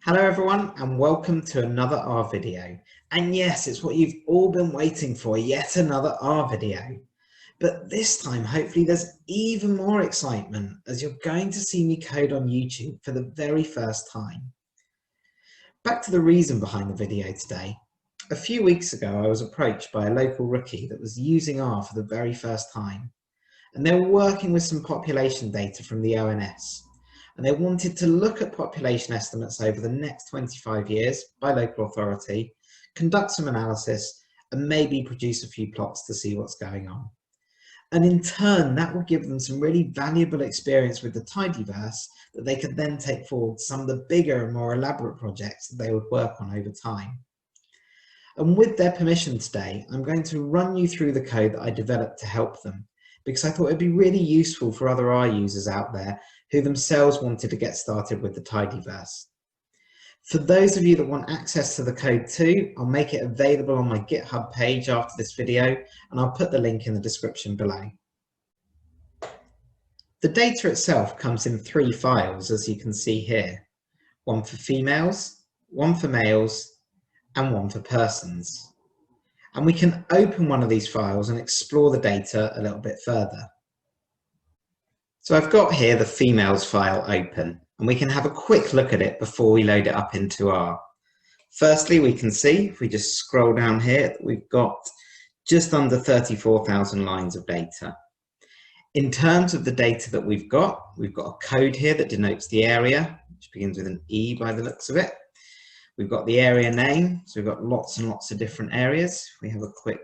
Hello everyone and welcome to another R video. And yes, it's what you've all been waiting for, yet another R video. But this time, hopefully there's even more excitement as you're going to see me code on YouTube for the very first time. Back to the reason behind the video today. A few weeks ago, I was approached by a local rookie that was using R for the very first time. And they were working with some population data from the ONS. And they wanted to look at population estimates over the next 25 years by local authority, conduct some analysis, and maybe produce a few plots to see what's going on. And in turn, that will give them some really valuable experience with the tidyverse that they could then take forward to some of the bigger and more elaborate projects that they would work on over time. And with their permission today, I'm going to run you through the code that I developed to help them, because I thought it'd be really useful for other R users out there who themselves wanted to get started with the tidyverse. For those of you that want access to the code too, I'll make it available on my GitHub page after this video, and I'll put the link in the description below. The data itself comes in 3 files, as you can see here. One for females, one for males, and one for persons. And we can open one of these files and explore the data a little bit further. So I've got here the females file open, and we can have a quick look at it before we load it up into R. Firstly, we can see, if we just scroll down here, that we've got just under 34,000 lines of data. In terms of the data that we've got a code here that denotes the area, which begins with an E by the looks of it. We've got the area name, so we've got lots and lots of different areas. If we have a quick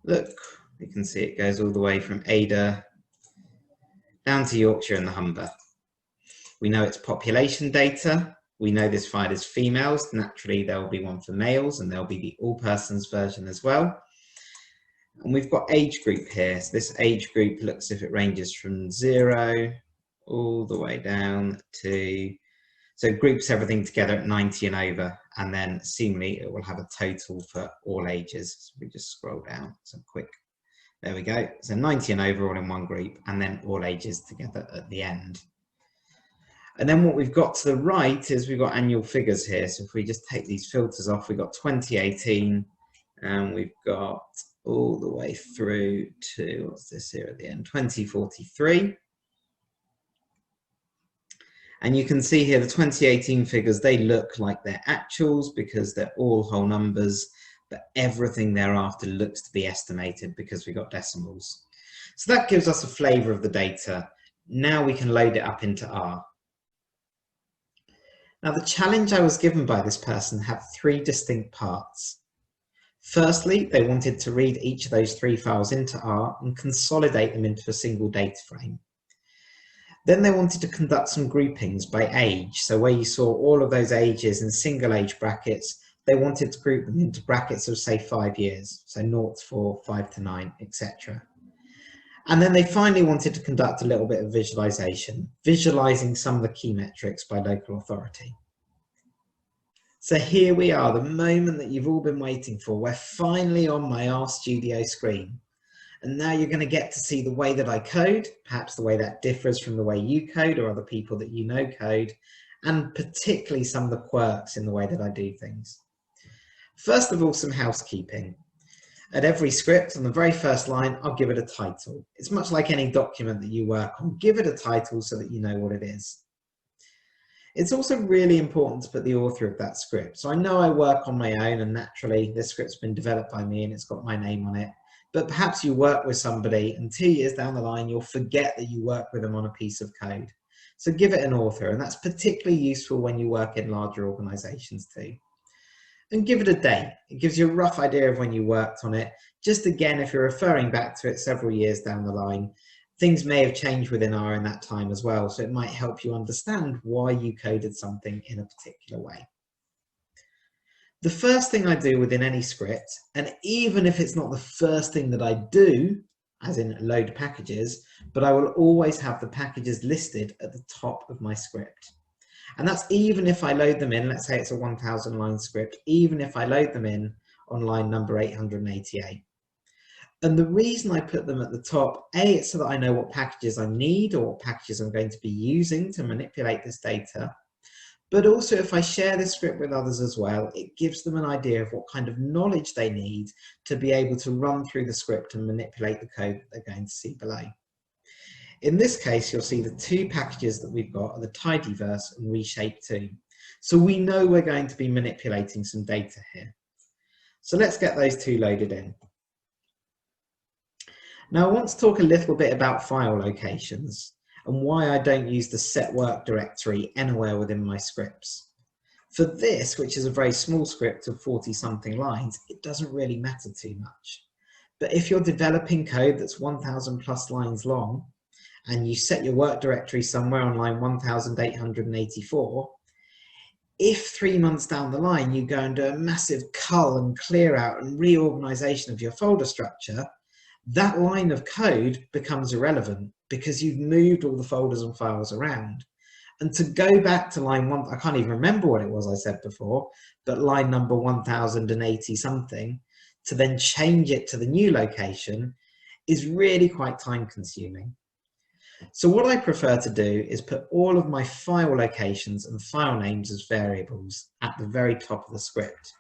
look, we can see it goes all the way from Ada down to Yorkshire and the Humber. We know it's population data. We know this file is females. Naturally, there will be one for males, and there'll be the all persons version as well. And we've got age group here. So this age group looks if it ranges from 0 all the way down to, so it groups everything together at 90 and over, and then seemingly it will have a total for all ages. So we just scroll down, so quick. There we go. So 90 and over all in one group, and then all ages together at the end. And then what we've got to the right is we've got annual figures here. So if we just take these filters off, we've got 2018, and we've got all the way through to, what's this here at the end, 2043. And you can see here the 2018 figures, they look like they're actuals because they're all whole numbers, but everything thereafter looks to be estimated because we got decimals. So that gives us a flavor of the data. Now we can load it up into R. Now the challenge I was given by this person had 3 distinct parts. Firstly, they wanted to read each of those 3 files into R and consolidate them into a single data frame. Then they wanted to conduct some groupings by age. So where you saw all of those ages in single age brackets, they wanted to group them into brackets of say 5 years. So 0 to 4, 5 to 9, etc. And then they finally wanted to conduct a little bit of visualization, visualizing some of the key metrics by local authority. So here we are, the moment that you've all been waiting for. We're finally on my RStudio screen. And now you're going to get to see the way that I code, perhaps the way that differs from the way you code or other people that you know code, and particularly some of the quirks in the way that I do things. First of all, some housekeeping. At every script, on the very first line, I'll give it a title. It's much like any document that you work on. Give it a title so that you know what it is. It's also really important to put the author of that script. So I know I work on my own, and naturally this script's been developed by me and it's got my name on it. But perhaps you work with somebody and 2 years down the line, you'll forget that you work with them on a piece of code. So give it an author, and that's particularly useful when you work in larger organizations too. And give it a date. It gives you a rough idea of when you worked on it. Just again, if you're referring back to it several years down the line, things may have changed within R in that time as well. So it might help you understand why you coded something in a particular way. The first thing I do within any script, and even if it's not the first thing that I do, as in load packages, but I will always have the packages listed at the top of my script. And that's even if I load them in, let's say it's a 1000 line script, even if I load them in on line number 888. And the reason I put them at the top, A, it's so that I know what packages I need or what packages I'm going to be using to manipulate this data. But also if I share this script with others as well, it gives them an idea of what kind of knowledge they need to be able to run through the script and manipulate the code that they're going to see below. In this case, you'll see the two packages that we've got are the tidyverse and reshape2. So we know we're going to be manipulating some data here. So let's get those two loaded in. Now I want to talk a little bit about file locations and why I don't use the set work directory anywhere within my scripts. For this, which is a very small script of 40 something lines, it doesn't really matter too much. But if you're developing code that's 1,000 plus lines long, and you set your work directory somewhere on line 1884, if 3 months down the line you go and do a massive cull and clear out and reorganization of your folder structure, that line of code becomes irrelevant because you've moved all the folders and files around. And to go back to line one, I can't even remember what it was I said before, but line number 1080 something, to then change it to the new location is really quite time consuming. So what I prefer to do is put all of my file locations and file names as variables at the very top of the script.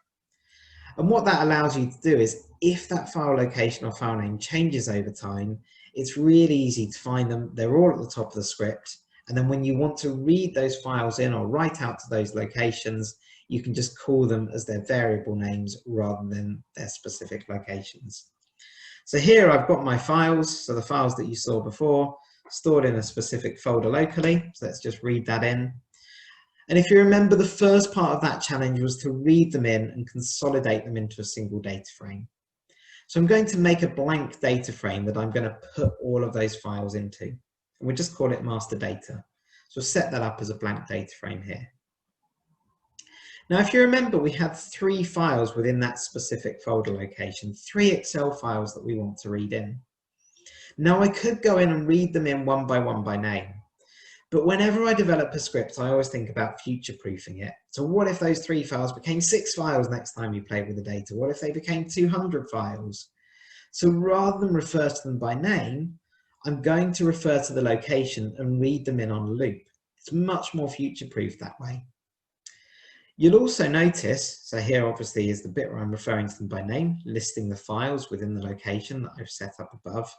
And what that allows you to do is, if that file location or file name changes over time, it's really easy to find them. They're all at the top of the script. And then when you want to read those files in or write out to those locations, you can just call them as their variable names rather than their specific locations. So here I've got my files, so the files that you saw before, stored in a specific folder locally. So let's just read that in. And if you remember, the first part of that challenge was to read them in and consolidate them into a single data frame. So I'm going to make a blank data frame that I'm going to put all of those files into. And we'll just call it master data. So we'll set that up as a blank data frame here. Now, if you remember, we had 3 files within that specific folder location, 3 Excel files that we want to read in. Now I could go in and read them in one by name, but whenever I develop a script, I always think about future-proofing it. So what if those 3 files became 6 files next time you play with the data? What if they became 200 files? So rather than refer to them by name, I'm going to refer to the location and read them in on a loop. It's much more future-proof that way. You'll also notice, so here obviously is the bit where I'm referring to them by name, listing the files within the location that I've set up above.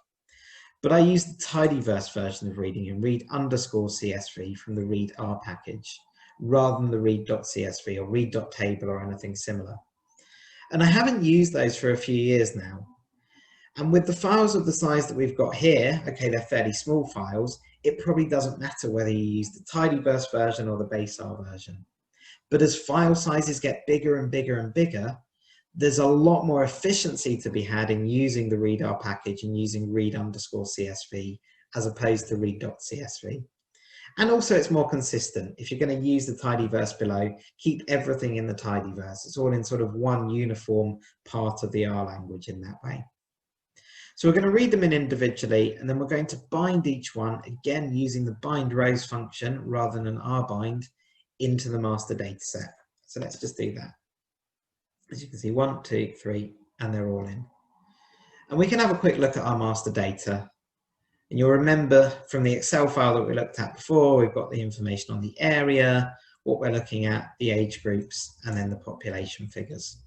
But I use the tidyverse version of reading in read_csv from the read_r package, rather than the read.csv or read.table or anything similar. And I haven't used those for a few years now. And with the files of the size that we've got here, okay, they're fairly small files, it probably doesn't matter whether you use the tidyverse version or the base R version. But as file sizes get bigger and bigger and bigger, there's a lot more efficiency to be had in using the read_r package and using read_csv as opposed to read.csv. And also it's more consistent. If you're going to use the tidyverse below, keep everything in the tidyverse. It's all in sort of one uniform part of the R language in that way. So we're going to read them in individually, and then we're going to bind each one, again using the bind rows function rather than an rbind, into the master data set. So let's just do that. As you can see, 1, 2, 3, and they're all in. And we can have a quick look at our master data. And you'll remember from the Excel file that we looked at before, we've got the information on the area, what we're looking at, the age groups, and then the population figures.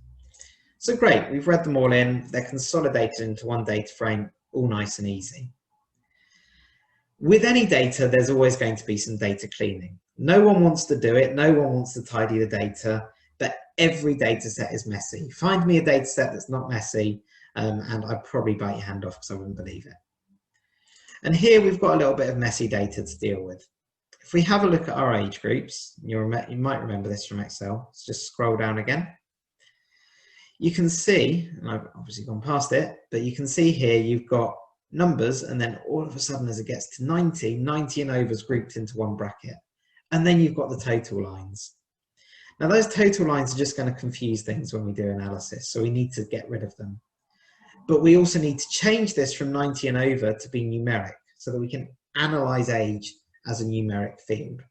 So great, we've read them all in. They're consolidated into one data frame, all nice and easy. With any data, there's always going to be some data cleaning. No one wants to do it. No one wants to tidy the data. But every data set is messy. Find me a data set that's not messy, and I'd probably bite your hand off because I wouldn't believe it. And here we've got a little bit of messy data to deal with. If we have a look at our age groups, you might remember this from Excel. Let's just scroll down again. You can see, and I've obviously gone past it, but you can see here you've got numbers, and then all of a sudden as it gets to 90 and over is grouped into one bracket. And then you've got the total lines. Now those total lines are just going to confuse things when we do analysis, so we need to get rid of them. But we also need to change this from 90 and over to be numeric so that we can analyze age as a numeric field.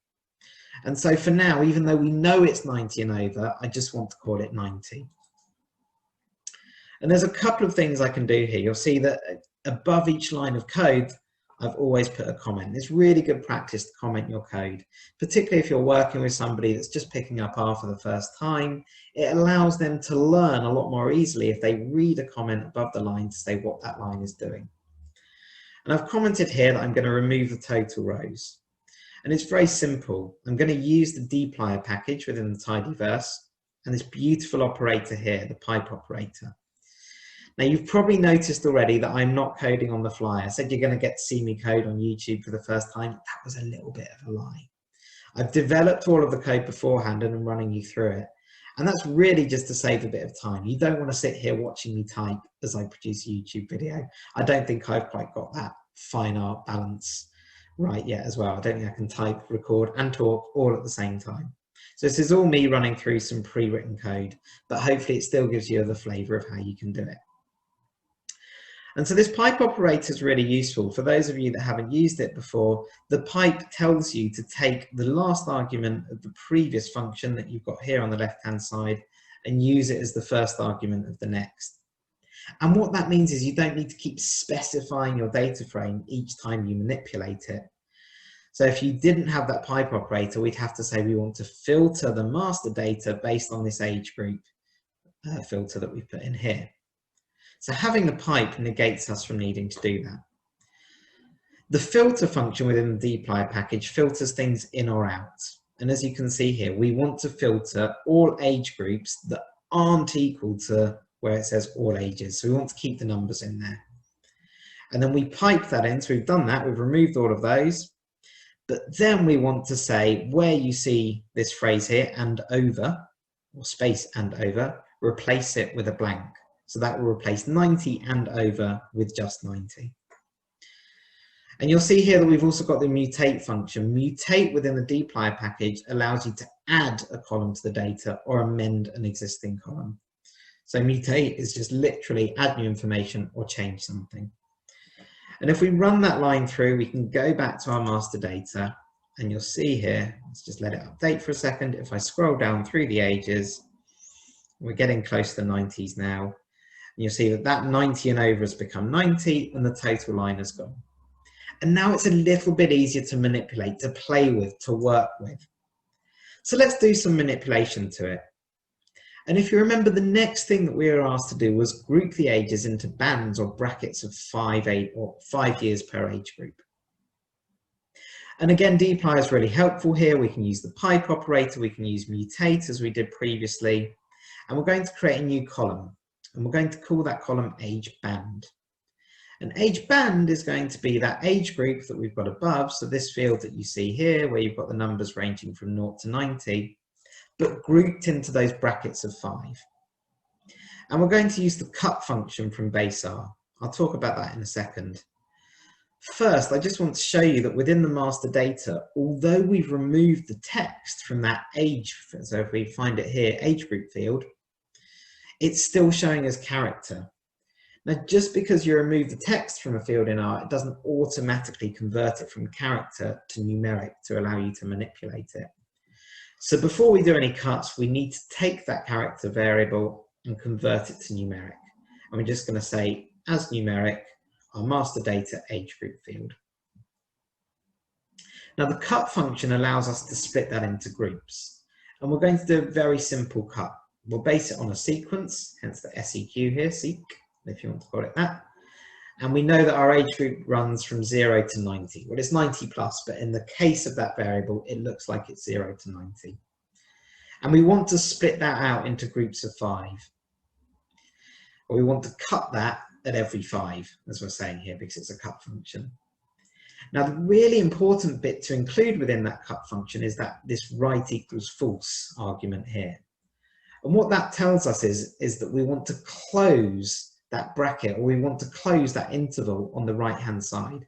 And so for now, even though we know it's 90 and over, I just want to call it 90. And there's a couple of things I can do here. You'll see that above each line of code, I've always put a comment. It's really good practice to comment your code, particularly if you're working with somebody that's just picking up R for the first time. It allows them to learn a lot more easily if they read a comment above the line to say what that line is doing. And I've commented here that I'm going to remove the total rows. And it's very simple. I'm going to use the dplyr package within the tidyverse and this beautiful operator here, the pipe operator. Now, you've probably noticed already that I'm not coding on the fly. I said you're going to get to see me code on YouTube for the first time. That was a little bit of a lie. I've developed all of the code beforehand and I'm running you through it. And that's really just to save a bit of time. You don't want to sit here watching me type as I produce a YouTube video. I don't think I've quite got that fine art balance right yet as well. I don't think I can type, record and talk all at the same time. So this is all me running through some pre-written code, but hopefully it still gives you the flavor of how you can do it. And so this pipe operator is really useful. For those of you that haven't used it before, the pipe tells you to take the last argument of the previous function that you've got here on the left-hand side and use it as the first argument of the next. And what that means is you don't need to keep specifying your data frame each time you manipulate it. So if you didn't have that pipe operator, we'd have to say we want to filter the master data based on this age group filter that we put in here. So having the pipe negates us from needing to do that. The filter function within the dplyr package filters things in or out. And as you can see here, we want to filter all age groups that aren't equal to where it says all ages. So we want to keep the numbers in there. And then we pipe that in. So we've done that. We've removed all of those. But then we want to say where you see this phrase here, and over, or space and over, replace it with a blank. So that will replace 90 and over with just 90. And you'll see here that we've also got the mutate function. Mutate within the dplyr package allows you to add a column to the data or amend an existing column. So mutate is just literally add new information or change something. And if we run that line through, we can go back to our master data and you'll see here, let's just let it update for a second. If I scroll down through the ages, we're getting close to the 90s now. And you'll see that that 90 and over has become 90 and the total line has gone. And now it's a little bit easier to manipulate, to play with, to work with. So let's do some manipulation to it. And if you remember, the next thing that we were asked to do was group the ages into bands or brackets of 5 years per age group. And again, dplyr is really helpful here. We can use the pipe operator, we can use mutate as we did previously, and we're going to create a new column. And we're going to call that column age band. And age band is going to be that age group that we've got above. So this field that you see here, where you've got the numbers ranging from 0 to 90, but grouped into those brackets of 5. And we're going to use the cut function from base R. I'll talk about that in a second. First, I just want to show you that within the master data, although we've removed the text from that age, so if we find it here, age group field, it's still showing as character. Now, just because you remove the text from a field in R, it doesn't automatically convert it from character to numeric to allow you to manipulate it. So before we do any cuts, we need to take that character variable and convert it to numeric. And we're just going to say, as numeric, our master data age group field. Now, the cut function allows us to split that into groups. And we're going to do a very simple cut. We'll base it on a sequence, hence the SEQ here, seq, if you want to call it that. And we know that our age group runs from 0 to 90. Well, it's 90 plus, but in the case of that variable, it looks like it's 0 to 90. And we want to split that out into groups of 5. Or we want to cut that at every 5, as we're saying here, because it's a cut function. Now, the really important bit to include within that cut function is that this right equals false argument here. And what that tells us is that we want to close that bracket, or we want to close that interval on the right-hand side.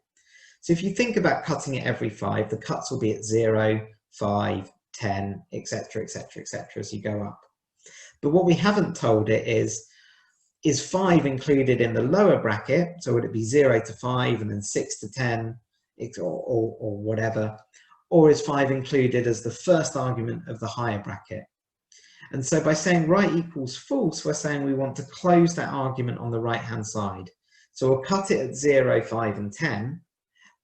So if you think about cutting it every 5, the cuts will be at 0, 5, 10, etc., etc., etc. as you go up. But what we haven't told it is 5 included in the lower bracket? So would it be 0 to 5 and then 6 to 10 or whatever? Or is 5 included as the first argument of the higher bracket? And so by saying right equals false, we're saying we want to close that argument on the right-hand side. So we'll cut it at 0, 5, and 10,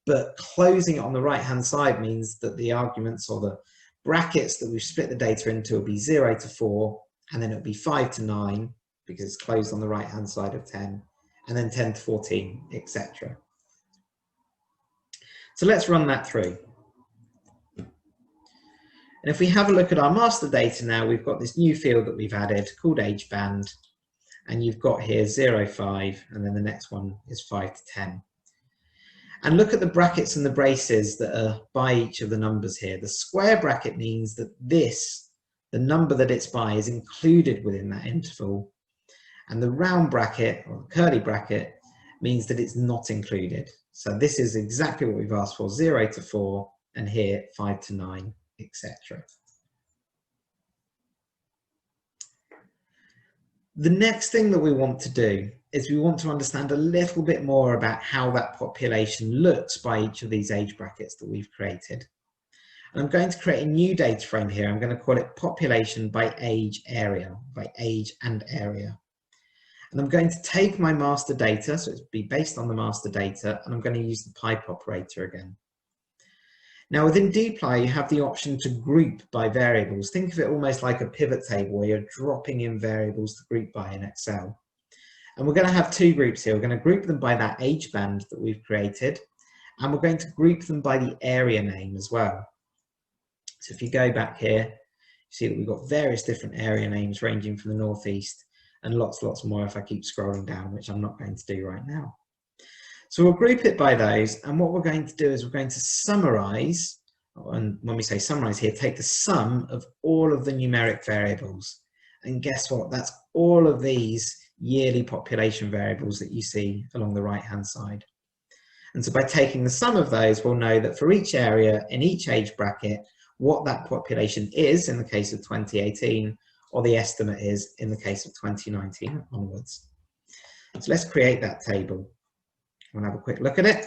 but closing it on the right hand side means that the arguments or the brackets that we've split the data into will be 0 to 4, and then it'll be 5 to 9, because it's closed on the right hand side of 10, and then 10 to 14, etc. So let's run that through. And if we have a look at our master data now, we've got this new field that we've added called age band, and you've got here 0, 5, and then the next one is 5 to 10. And look at the brackets and the braces that are by each of the numbers here. The square bracket means that this, the number that it's by, is included within that interval. And the round bracket, or the curly bracket, means that it's not included. So this is exactly what we've asked for, 0 to 4, and here 5 to 9, etc. The next thing that we want to do is we want to understand a little bit more about how that population looks by each of these age brackets that we've created. And I'm going to create a new data frame here. I'm going to call it population by age area, by age and area. And I'm going to take my master data, so it'll be based on the master data, and I'm going to use the pipe operator again. Now within dplyr, you have the option to group by variables. Think of it almost like a pivot table where you're dropping in variables to group by in Excel. And we're going to have two groups here. We're going to group them by that age band that we've created, and we're going to group them by the area name as well. So if you go back here, you see that we've got various different area names ranging from the northeast, and lots more if I keep scrolling down, which I'm not going to do right now. So we'll group it by those, and what we're going to do is we're going to summarize, and when we say summarize here, take the sum of all of the numeric variables. And guess what? That's all of these yearly population variables that you see along the right hand side. And so by taking the sum of those, we'll know that for each area in each age bracket, what that population is in the case of 2018, or the estimate is in the case of 2019 onwards. So let's create that table. We'll have a quick look at it.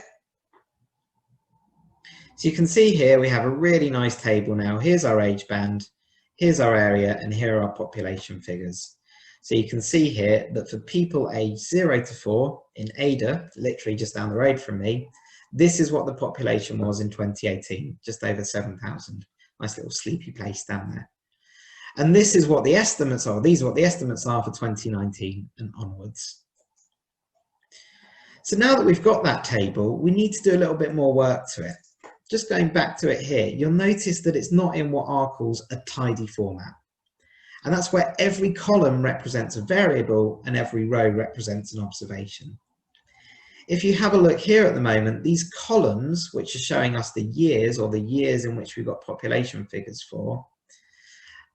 So you can see here we have a really nice table now. Here's our age band, here's our area, and here are our population figures. So you can see here that for people aged 0 to 4 in Ada, literally just down the road from me, this is what the population was in 2018, just over 7,000. Nice little sleepy place down there. And this is what the estimates are. These are what the estimates are for 2019 and onwards. So now that we've got that table, we need to do a little bit more work to it. Just going back to it here, you'll notice that it's not in what R calls a tidy format. And that's where every column represents a variable and every row represents an observation. If you have a look here at the moment, these columns, which are showing us the years, or the years in which we've got population figures for,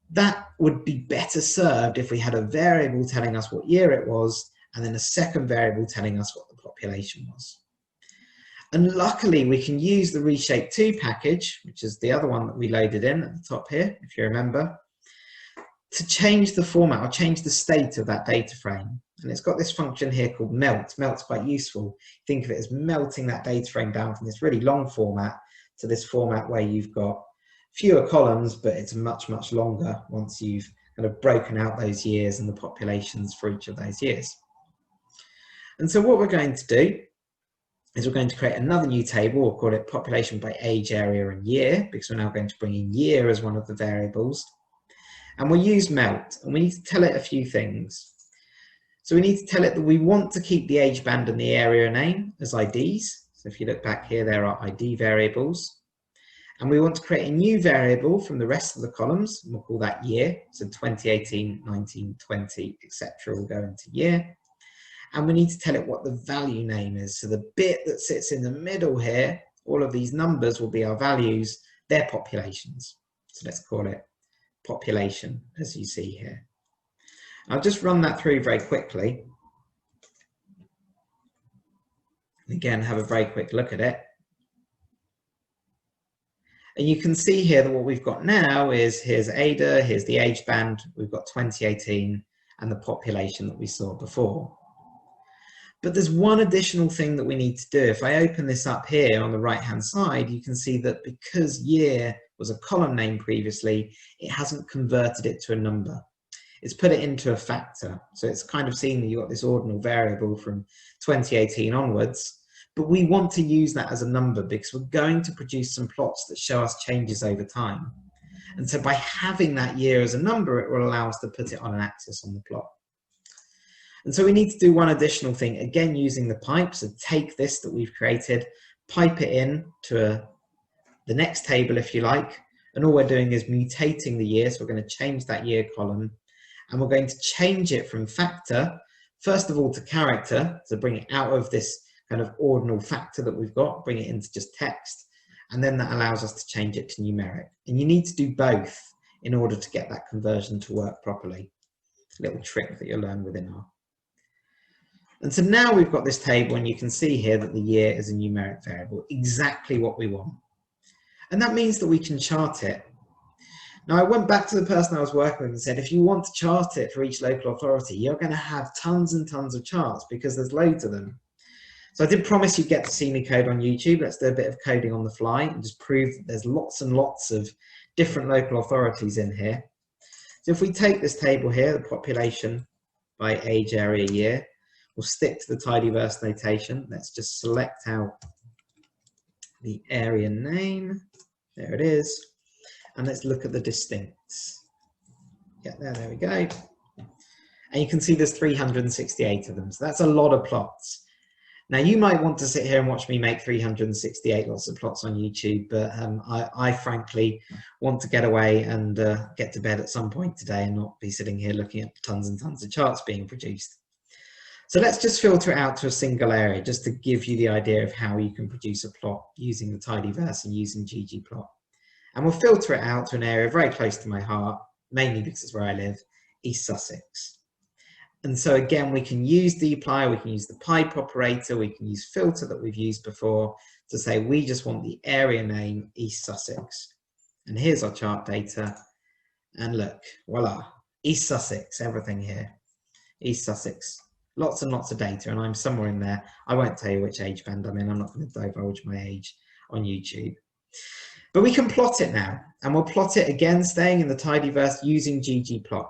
that would be better served if we had a variable telling us what year it was, and then a second variable telling us what the population was. And luckily we can use the reshape2 package, which is the other one that we loaded in at the top here, if you remember, to change the format or change the state of that data frame. And it's got this function here called melt. Melt's quite useful. Think of it as melting that data frame down from this really long format to this format where you've got fewer columns, but it's much longer once you've kind of broken out those years and the populations for each of those years. And so what we're going to do is we're going to create another new table. We'll call it population by age, area, and year, because we're now going to bring in year as one of the variables. And we'll use melt, and we need to tell it a few things. So we need to tell it that we want to keep the age band and the area name as IDs. So if you look back here, there are ID variables. And we want to create a new variable from the rest of the columns, and we'll call that year. So 2018, 19, 20, etc. will go into year. And we need to tell it what the value name is. So the bit that sits in the middle here, all of these numbers will be our values, they're populations. So let's call it population, as you see here. I'll just run that through very quickly. Again, have a very quick look at it. And you can see here that what we've got now is, here's Ada, here's the age band, we've got 2018, and the population that we saw before. But there's one additional thing that we need to do. If I open this up here on the right hand side, you can see that because year was a column name previously, it hasn't converted it to a number. It's put it into a factor. So it's kind of seen that you've got this ordinal variable from 2018 onwards, But we want to use that as a number because we're going to produce some plots that show us changes over time. And so by having that year as a number, it will allow us to put it on an axis on the plot. And so we need to do one additional thing, again using the pipe. So take this that we've created, pipe it in to the next table if you like, and all we're doing is mutating the year. So we're going to change that year column, and we're going to change it from factor, first of all to character, so bring it out of this kind of ordinal factor that we've got, bring it into just text, and then that allows us to change it to numeric. And you need to do both in order to get that conversion to work properly. A little trick that you'll learn within R. And so now we've got this table, and you can see here that the year is a numeric variable, exactly what we want. And that means that we can chart it. Now, I went back to the person I was working with and said, if you want to chart it for each local authority, you're going to have tons and tons of charts because there's loads of them. So I did promise you'd get to see me code on YouTube. Let's do a bit of coding on the fly and just prove that there's lots and lots of different local authorities in here. So if we take this table here, the population by age, area, year, we'll stick to the tidyverse notation. Let's just select out the area name. There it is. And let's look at the distincts. Yeah, there we go. And you can see there's 368 of them. So that's a lot of plots. Now you might want to sit here and watch me make 368 lots of plots on YouTube, but I frankly want to get away and get to bed at some point today and not be sitting here looking at tons and tons of charts being produced. So let's just filter it out to a single area just to give you the idea of how you can produce a plot using the tidyverse and using ggplot. And we'll filter it out to an area very close to my heart, mainly because it's where I live, East Sussex. And so again, we can use dplyr, we can use the pipe operator, we can use filter that we've used before to say we just want the area name East Sussex. And here's our chart data. And look, voila, East Sussex, everything here. East Sussex, lots and lots of data, and I'm somewhere in there. I won't tell you which age band I'm in. I'm not going to divulge my age on YouTube. But we can plot it now, and we'll plot it again, staying in the tidyverse using ggplot.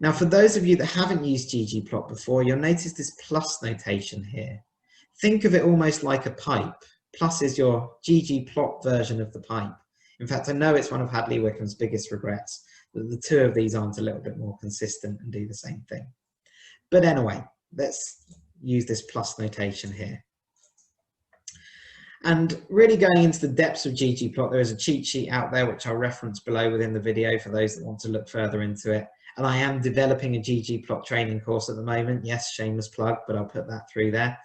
Now, for those of you that haven't used ggplot before, you'll notice this plus notation here. Think of it almost like a pipe. Plus is your ggplot version of the pipe. In fact, I know it's one of Hadley Wickham's biggest regrets that the two of these aren't a little bit more consistent and do the same thing. But anyway, let's use this plus notation here. And really going into the depths of ggplot, there is a cheat sheet out there, which I'll reference below within the video for those that want to look further into it. And I am developing a ggplot training course at the moment. Yes, shameless plug, but I'll put that through there.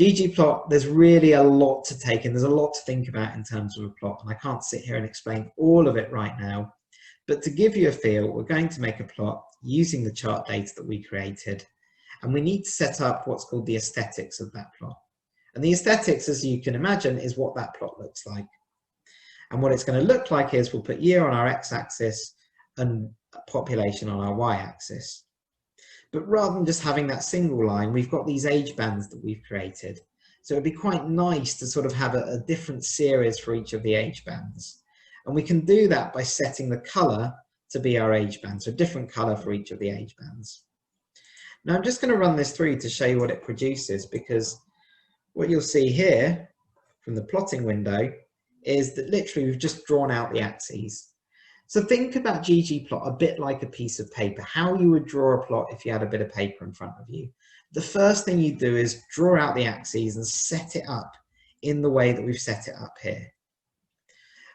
ggplot, there's really a lot to take in. There's a lot to think about in terms of a plot. And I can't sit here and explain all of it right now. But to give you a feel, we're going to make a plot using the chart data that we created. And we need to set up what's called the aesthetics of that plot. And the aesthetics, as you can imagine, is what that plot looks like. And what it's going to look like is we'll put year on our x-axis and population on our y-axis. But rather than just having that single line, we've got these age bands that we've created. So it'd be quite nice to sort of have a different series for each of the age bands. And we can do that by setting the color to be our age band, so a different color for each of the age bands. Now I'm just going to run this through to show you what it produces, because what you'll see here from the plotting window is that literally we've just drawn out the axes. So think about ggplot a bit like a piece of paper, how you would draw a plot if you had a bit of paper in front of you. The first thing you do is draw out the axes and set it up in the way that we've set it up here.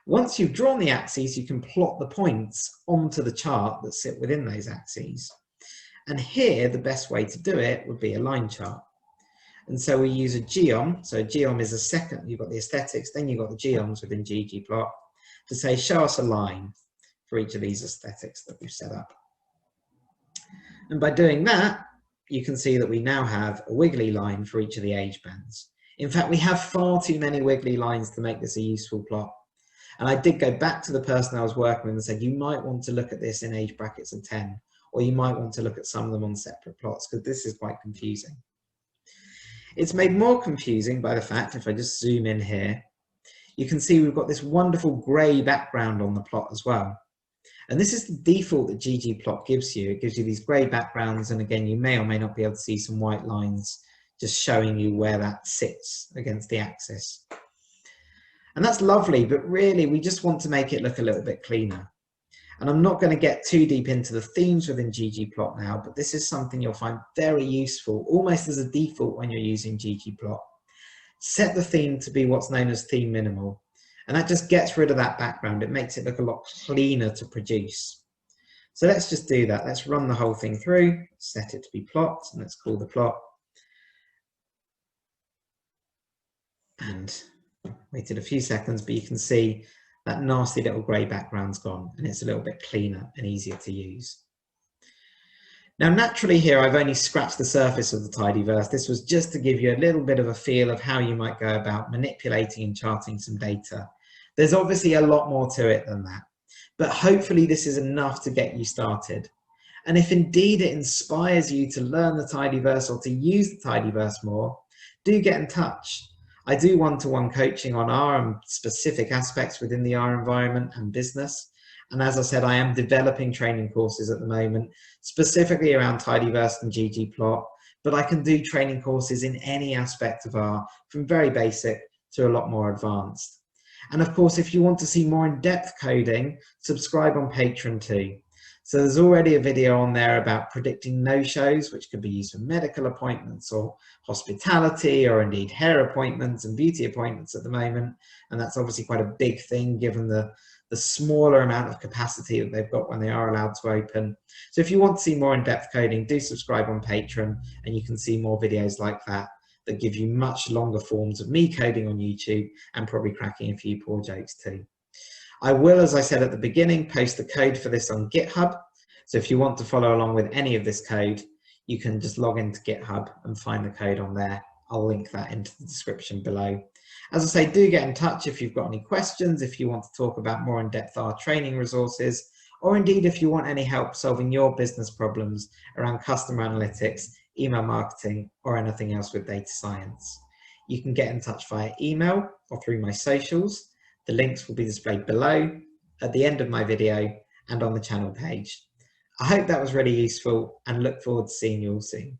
Once you've drawn the axes, you can plot the points onto the chart that sit within those axes. And here, the best way to do it would be a line chart. And so we use a geom. So a geom is a second, you've got the aesthetics, then you've got the geoms within ggplot to say, show us a line for each of these aesthetics that we've set up. And by doing that, you can see that we now have a wiggly line for each of the age bands. In fact, we have far too many wiggly lines to make this a useful plot. And I did go back to the person I was working with and said, you might want to look at this in age brackets of 10, or you might want to look at some of them on separate plots, because this is quite confusing. It's made more confusing by the fact, if I just zoom in here, you can see we've got this wonderful grey background on the plot as well. And this is the default that ggplot gives you. It gives you these grey backgrounds, and again, you may or may not be able to see some white lines just showing you where that sits against the axis. And that's lovely, but really we just want to make it look a little bit cleaner. And I'm not going to get too deep into the themes within ggplot now, but this is something you'll find very useful, almost as a default when you're using ggplot. Set the theme to be what's known as theme minimal, and that just gets rid of that background. It makes it look a lot cleaner to produce. So let's just do that. Let's run the whole thing through, set it to be plot, and let's call the plot. And waited a few seconds, but you can see that nasty little grey background's gone, and it's a little bit cleaner and easier to use. Now, naturally here, I've only scratched the surface of the tidyverse. This was just to give you a little bit of a feel of how you might go about manipulating and charting some data. There's obviously a lot more to it than that, but hopefully this is enough to get you started. And if indeed it inspires you to learn the tidyverse or to use the tidyverse more, do get in touch. I do one-to-one coaching on R and specific aspects within the R environment and business. And as I said, I am developing training courses at the moment, specifically around tidyverse and ggplot, but I can do training courses in any aspect of R, from very basic to a lot more advanced. And of course, if you want to see more in-depth coding, subscribe on Patreon too. So there's already a video on there about predicting no-shows, which could be used for medical appointments or hospitality, or indeed hair appointments and beauty appointments at the moment. And that's obviously quite a big thing given the smaller amount of capacity that they've got when they are allowed to open. So if you want to see more in-depth coding, do subscribe on Patreon, and you can see more videos like that that give you much longer forms of me coding on YouTube and probably cracking a few poor jokes too. I will, as I said at the beginning, post the code for this on GitHub. So if you want to follow along with any of this code, you can just log into GitHub and find the code on there. I'll link that into the description below. As I say, do get in touch if you've got any questions, if you want to talk about more in-depth R training resources, or indeed if you want any help solving your business problems around customer analytics, email marketing, or anything else with data science. You can get in touch via email or through my socials. The links will be displayed below, at the end of my video, and on the channel page. I hope that was really useful, and look forward to seeing you all soon.